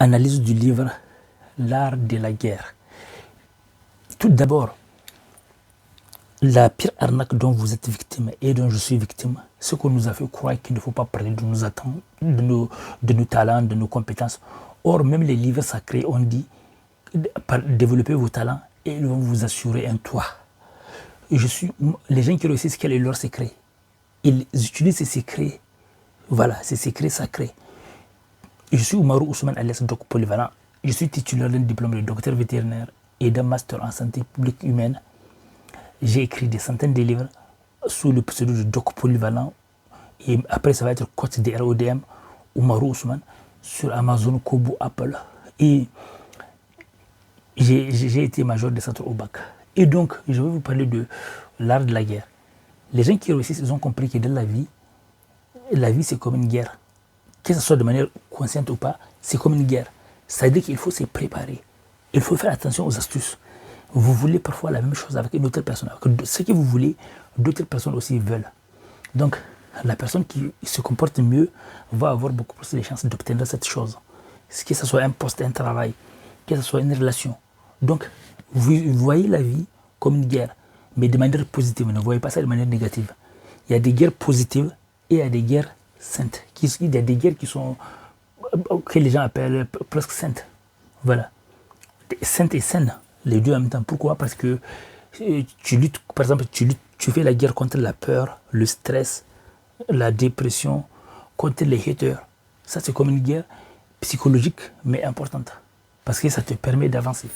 Analyse du livre L'art de la guerre. Tout d'abord, la pire arnaque dont vous êtes victime et dont je suis victime, c'est qu'on nous a fait croire qu'il ne faut pas parler de nos attentes, de nos talents, de nos compétences. Or, même les livres sacrés ont dit développer vos talents et ils vont vous assurer un toit. Les gens qui réussissent, quel est leur secret? Ils utilisent ces secrets, voilà, ces secrets sacrés. Je suis Oumarou Ousmane alias Doc Polyvalent. Je suis titulaire d'un diplôme de docteur vétérinaire et d'un master en santé publique humaine. J'ai écrit des centaines de livres sous le pseudo de Doc Polyvalent. Et après, ça va être coach de RODM, Oumarou Ousmane, sur Amazon, Kobo, Apple. Et j'ai été major de centre au bac. Et donc, je vais vous parler de l'art de la guerre. Les gens qui réussissent, ils ont compris que dans la vie, c'est comme une guerre. Que ce soit de manière consciente ou pas, c'est comme une guerre. C'est-à-dire qu'il faut se préparer. Il faut faire attention aux astuces. Vous voulez parfois la même chose avec une autre personne. Ce que vous voulez, d'autres personnes aussi veulent. Donc, la personne qui se comporte mieux va avoir beaucoup plus de chances d'obtenir cette chose. Que ce soit un poste, un travail, que ce soit une relation. Donc, vous voyez la vie comme une guerre, mais de manière positive. Ne voyez pas ça de manière négative. Il y a des guerres positives et il y a des guerres saintes. Il y a des guerres qui sont, que les gens appellent presque saintes. Voilà. Sainte et saine, les deux en même temps. Pourquoi? Parce que tu luttes, par exemple, tu fais la guerre contre la peur, le stress, la dépression, contre les haters. Ça, c'est comme une guerre psychologique, mais importante. Parce que ça te permet d'avancer.